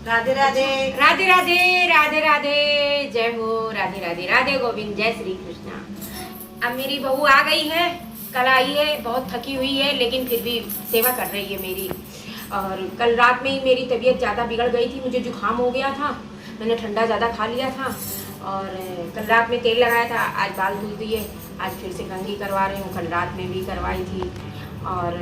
राधे राधे। राधे राधे राधे राधे, जय हो, राधे राधे राधे गोविंद, जय श्री कृष्णा। अब मेरी बहू आ गई है, कल आई है, बहुत थकी हुई है लेकिन फिर भी सेवा कर रही है मेरी। और कल रात में ही मेरी तबीयत ज़्यादा बिगड़ गई थी, मुझे जुकाम हो गया था, मैंने ठंडा ज़्यादा खा लिया था और कल रात में तेल लगाया था, आज बाल धुल दिए, आज फिर से कंघी करवा रही हूँ, कल रात में भी करवाई थी। और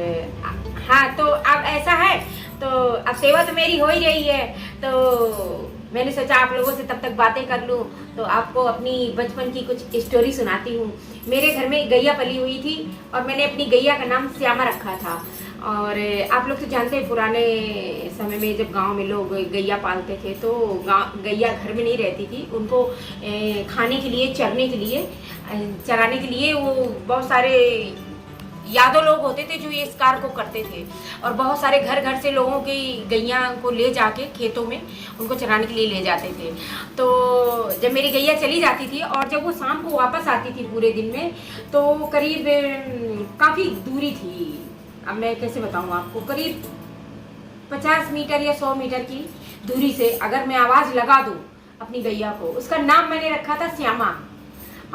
हाँ, तो अब ऐसा है, तो अब सेवा तो मेरी हो ही रही है, तो मैंने सोचा आप लोगों से तब तक बातें कर लूँ, तो आपको अपनी बचपन की कुछ स्टोरी सुनाती हूँ। मेरे घर में गैया पली हुई थी और मैंने अपनी गैया का नाम श्यामा रखा था। और आप लोग तो जानते हैं पुराने समय में जब गांव में लोग गैया पालते थे तो गैया घर में नहीं रहती थी, उनको खाने के लिए, चरने के लिए, चराने के लिए वो बहुत सारे यादव लोग होते थे जो ये इस कार्य को करते थे। और बहुत सारे घर घर से लोगों की गैया को ले जाके खेतों में उनको चराने के लिए ले जाते थे। तो जब मेरी गैया चली जाती थी और जब वो शाम को वापस आती थी पूरे दिन में, तो करीब काफ़ी दूरी थी, अब मैं कैसे बताऊँ आपको, करीब 50 मीटर या 100 मीटर की दूरी से अगर मैं आवाज़ लगा दूँ अपनी गैया को, उसका नाम मैंने रखा था श्यामा।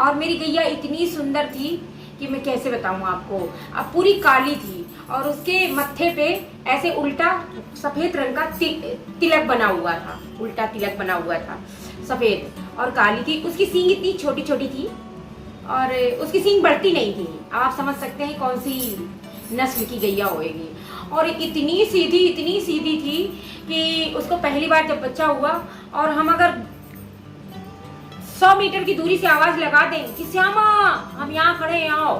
और मेरी गैया इतनी सुंदर थी कि मैं कैसे बताऊं आपको, अब पूरी काली थी और उसके मत्थे पे ऐसे उल्टा सफेद रंग का तिलक बना हुआ था, उल्टा तिलक बना हुआ था, सफेद और काली थी। उसकी सींग इतनी छोटी छोटी थी और उसकी सींग बढ़ती नहीं थी। आप समझ सकते हैं कौन सी नस्ल की गैया होएगी। और इतनी सीधी थी कि उसको पहली बार जब बच्चा हुआ और हम अगर 100 मीटर की दूरी से आवाज लगा दें कि श्यामा हम यहाँ खड़े हैं आओ,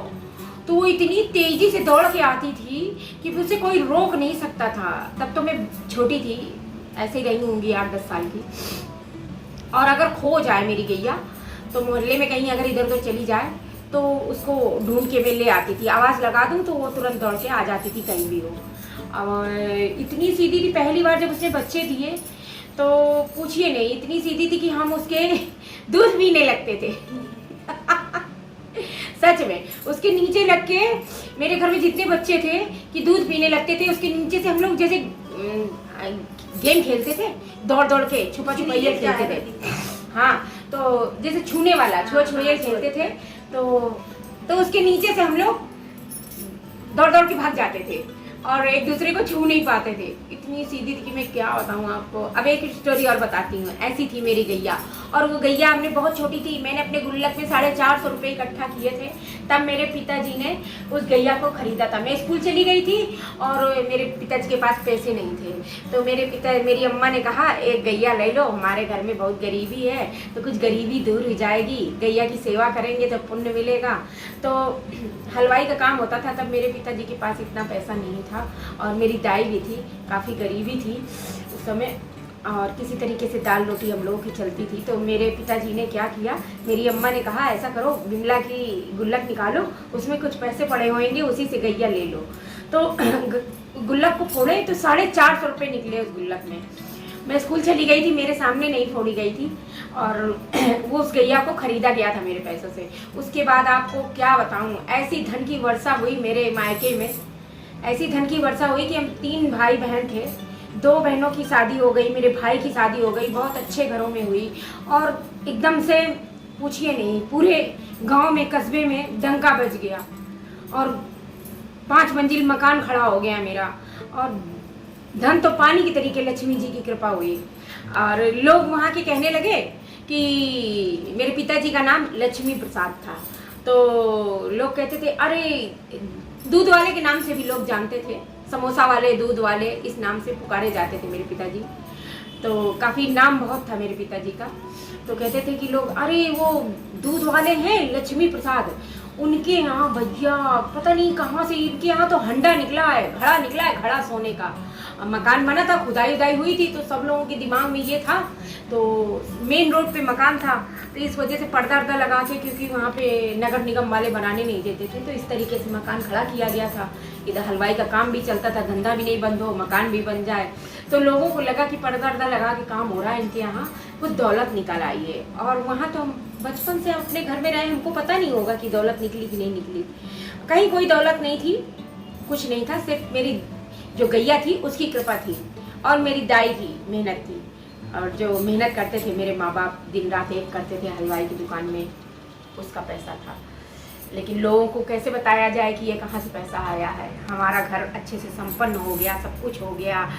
तो वो इतनी तेजी से दौड़ के आती थी कि उसे कोई रोक नहीं सकता था। तब तो मैं छोटी थी, ऐसे ही रही होंगी 8-10 साल की। और अगर खो जाए मेरी गैया तो मोहल्ले में कहीं अगर इधर उधर चली जाए तो उसको ढूंढ के मैं ले आती थी, आवाज़ लगा दूँ तो वो तुरंत दौड़ के आ जाती थी कहीं भी हो। और इतनी सीधी थी, पहली बार जब उसने बच्चे दिए तो पूछिए नहीं, इतनी सीधी थी कि हम उसके दूध पीने लगते थे सच में उसके नीचे लग के मेरे घर में जितने बच्चे थे कि दूध पीने लगते थे, उसके नीचे से हम लोग जैसे गेम खेलते थे, दौड़ दौड़ के छुपा छुपाइया खेलते थे। हाँ, तो जैसे छूने वाला छुआ छुआइया खेलते थे, तो उसके नीचे से हम लोग दौड़ दौड़ के भाग जाते थे और एक दूसरे को छू नहीं पाते थे। इतनी सीधी थी कि मैं क्या बताऊँ आपको। अब एक स्टोरी और बताती हूँ। ऐसी थी मेरी गैया, और वो गैया हमने बहुत छोटी थी, मैंने अपने गुल्लक में 450 रुपये इकट्ठा किए थे, तब मेरे पिताजी ने उस गैया को खरीदा था। मैं स्कूल चली गई थी और मेरे पिताजी के पास पैसे नहीं थे, तो मेरी अम्मा ने कहा एक गैया ले लो, हमारे घर में बहुत गरीबी है तो कुछ गरीबी दूर हो जाएगी, गैया की सेवा करेंगे तो पुण्य मिलेगा। तो हलवाई का काम होता था, तब मेरे पिताजी के पास इतना पैसा नहीं था और मेरी दाई भी थी, काफ़ी गरीबी थी उस समय, और किसी तरीके से दाल रोटी हम लोगों की चलती थी। तो मेरे पिताजी ने क्या किया, मेरी अम्मा ने कहा ऐसा करो बिमला की गुल्लक निकालो, उसमें कुछ पैसे पड़े होंगे, उसी से गैया ले लो। तो गुल्लक को फोड़े तो 450 रुपये निकले उस गुल्लक में। मैं स्कूल चली गई थी, मेरे सामने नहीं फोड़ी गई थी और वो उस गैया को खरीदा गया था मेरे पैसों से। उसके बाद आपको क्या बताऊँ, ऐसी धन की वर्षा हुई मेरे मायके में, ऐसी धन की वर्षा हुई कि हम 3 भाई बहन थे, 2 बहनों की शादी हो गई, मेरे भाई की शादी हो गई, बहुत अच्छे घरों में हुई। और एकदम से पूछिए नहीं, पूरे गांव में, कस्बे में डंका बज गया और 5 मंजिल मकान खड़ा हो गया मेरा। और धन तो पानी की तरीके लक्ष्मी जी की कृपा हुई। और लोग वहाँ के कहने लगे कि मेरे पिताजी का नाम लक्ष्मी प्रसाद था, तो लोग कहते थे, अरे दूध वाले के नाम से भी लोग जानते थे, समोसा वाले, दूध वाले, इस नाम से पुकारे जाते थे मेरे पिताजी। तो काफ़ी नाम बहुत था मेरे पिताजी का। तो कहते थे कि लोग, अरे वो दूध वाले हैं लक्ष्मी प्रसाद, उनके यहाँ भैया पता नहीं कहाँ से, इनके यहाँ तो हंडा निकला है, घड़ा निकला है, घड़ा सोने का। मकान बना था, खुदाई उदाई हुई थी, तो सब लोगों के दिमाग में ये था। तो मेन रोड पे मकान था, तो इस वजह से पर्दा वर्दा लगा के, क्योंकि वहाँ पे नगर निगम वाले बनाने नहीं देते थे, तो इस तरीके से मकान खड़ा किया गया था। इधर हलवाई का काम भी चलता था, धंधा भी नहीं बंद हो, मकान भी बन जाए। तो लोगों को लगा कि पर्दा वर्दा लगा के काम हो रहा है इनके यहाँ, कुछ दौलत निकल आई है। और वहाँ तो हम बचपन से अपने घर में रहे, हमको पता नहीं होगा कि दौलत निकली कि नहीं निकली। कहीं कोई दौलत नहीं थी, कुछ नहीं था, सिर्फ मेरी जो गैया थी उसकी कृपा थी और मेरी दाई की मेहनत थी। और जो मेहनत करते थे मेरे माँ बाप, दिन रात एक करते थे हलवाई की दुकान में, उसका पैसा था। लेकिन लोगों को कैसे बताया जाए कि ये कहाँ से पैसा आया है। हमारा घर अच्छे से संपन्न हो गया, सब कुछ हो गया।